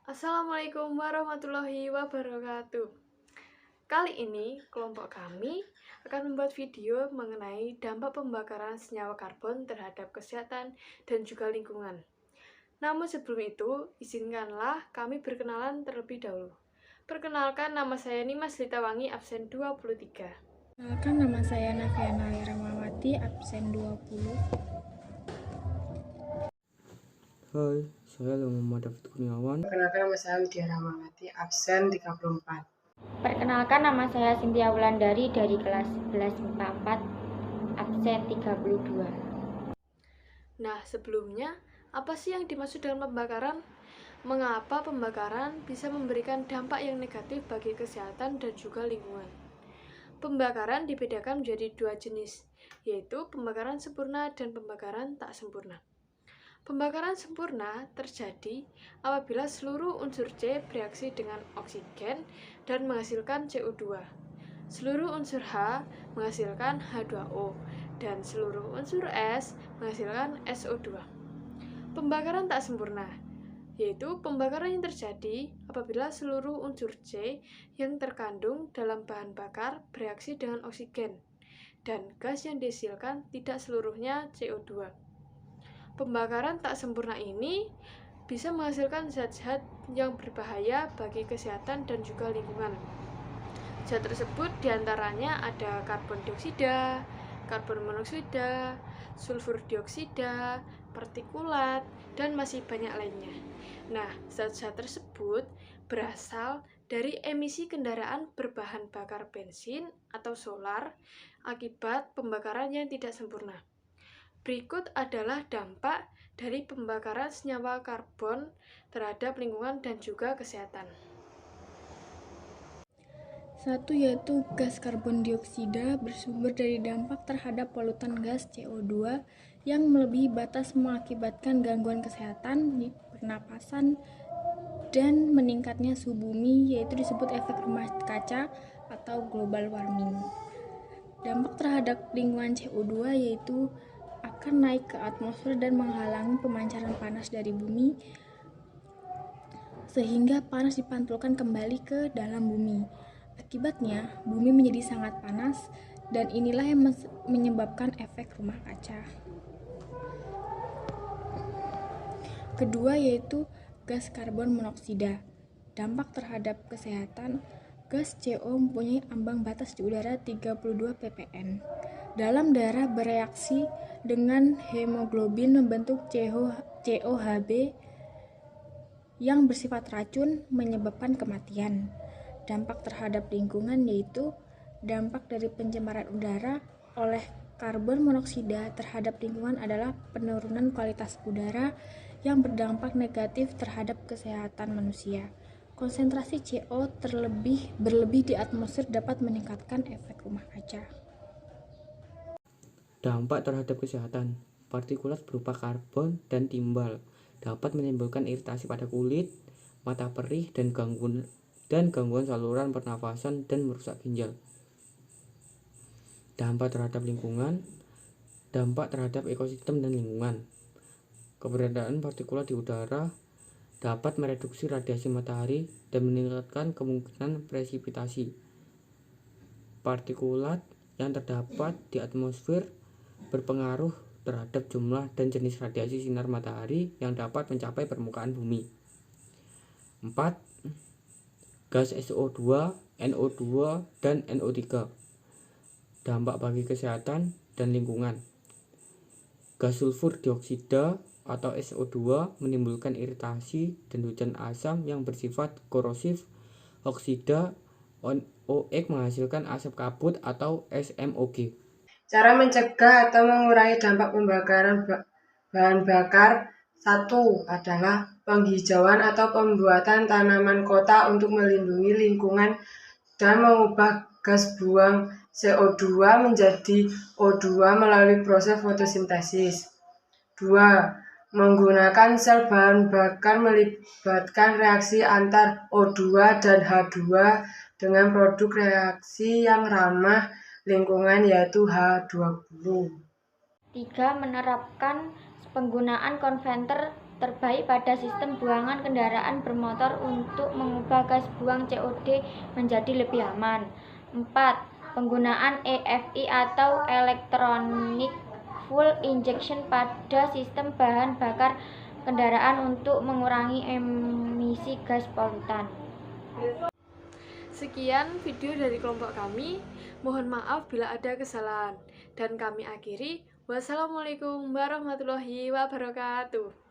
Assalamualaikum warahmatullahi wabarakatuh. Kali ini kelompok kami akan membuat video mengenai dampak pembakaran senyawa karbon terhadap kesehatan dan juga lingkungan. Namun sebelum itu, izinkanlah kami berkenalan terlebih dahulu. Perkenalkan, nama saya Nimas Litawangi, absen 23. Perkenalkan, nama saya Nafiana Ramawati, absen 20. Hai, saya Muhammad David Kurniawan. Perkenalkan, nama saya Widya Ramawati, absen 34. Perkenalkan, nama saya Cynthia Wulandari dari kelas 11 MIPA 4, absen 32. Nah, sebelumnya, apa sih yang dimaksud dengan pembakaran? Mengapa pembakaran bisa memberikan dampak yang negatif bagi kesehatan dan juga lingkungan? Pembakaran dibedakan menjadi dua jenis, yaitu pembakaran sempurna dan pembakaran tak sempurna. Pembakaran sempurna terjadi apabila seluruh unsur C bereaksi dengan oksigen dan menghasilkan CO2. Seluruh unsur H menghasilkan H2O dan seluruh unsur S menghasilkan SO2. Pembakaran tak sempurna yaitu pembakaran yang terjadi apabila seluruh unsur C yang terkandung dalam bahan bakar bereaksi dengan oksigen dan gas yang dihasilkan tidak seluruhnya CO2. Pembakaran tak sempurna ini bisa menghasilkan zat-zat yang berbahaya bagi kesehatan dan juga lingkungan. Zat tersebut diantaranya ada karbon dioksida, karbon monoksida, sulfur dioksida, partikulat, dan masih banyak lainnya. Nah, zat-zat tersebut berasal dari emisi kendaraan berbahan bakar bensin atau solar akibat pembakaran yang tidak sempurna. Berikut adalah dampak dari pembakaran senyawa karbon terhadap lingkungan dan juga kesehatan. Satu yaitu gas karbon dioksida bersumber dari dampak terhadap polutan gas CO2 yang melebihi batas mengakibatkan gangguan kesehatan, pernapasan, dan meningkatnya suhu bumi, yaitu disebut efek rumah kaca atau global warming. Dampak terhadap lingkungan CO2 yaitu akan naik ke atmosfer dan menghalangi pemancaran panas dari bumi, sehingga panas dipantulkan kembali ke dalam bumi. Akibatnya, bumi menjadi sangat panas, dan inilah yang menyebabkan efek rumah kaca. Kedua yaitu gas karbon monoksida. Dampak terhadap kesehatan, gas CO mempunyai ambang batas di udara 32 ppm. Dalam darah bereaksi dengan hemoglobin membentuk COHB yang bersifat racun, menyebabkan kematian. Dampak terhadap lingkungan yaitu dampak dari pencemaran udara oleh karbon monoksida terhadap lingkungan adalah penurunan kualitas udara yang berdampak negatif terhadap kesehatan manusia. Konsentrasi CO berlebih di atmosfer dapat meningkatkan efek rumah kaca. Dampak terhadap kesehatan. Partikulat berupa karbon dan timbal dapat menimbulkan iritasi pada kulit, mata perih, dan gangguan saluran pernafasan dan merusak ginjal. Dampak terhadap lingkungan. Dampak terhadap ekosistem dan lingkungan. Keberadaan partikulat di udara dapat mereduksi radiasi matahari dan meningkatkan kemungkinan presipitasi. Partikulat yang terdapat di atmosfer berpengaruh terhadap jumlah dan jenis radiasi sinar matahari yang dapat mencapai permukaan bumi. 4. Gas SO2, NO2, dan NO3. Dampak bagi kesehatan dan lingkungan. Gas sulfur dioksida atau SO2 menimbulkan iritasi dan hujan asam yang bersifat korosif. Oksida OX menghasilkan asap kabut atau SMOG. Cara mencegah atau mengurangi dampak pembakaran bahan bakar. 1 adalah penghijauan atau pembuatan tanaman kota untuk melindungi lingkungan dan mengubah gas buang CO2 menjadi O2 melalui proses fotosintesis. 2. Menggunakan sel bahan bakar melibatkan reaksi antar O2 dan H2 dengan produk reaksi yang ramah lingkungan yaitu H20. 3. Menerapkan penggunaan konverter terbaik pada sistem buangan kendaraan bermotor untuk mengubah gas buang COD menjadi lebih aman. 4. Penggunaan EFI atau Electronic Fuel Injection pada sistem bahan bakar kendaraan untuk mengurangi emisi gas polutan. Sekian video dari kelompok kami. Mohon maaf bila ada kesalahan. Dan kami akhiri. Wassalamualaikum warahmatullahi wabarakatuh.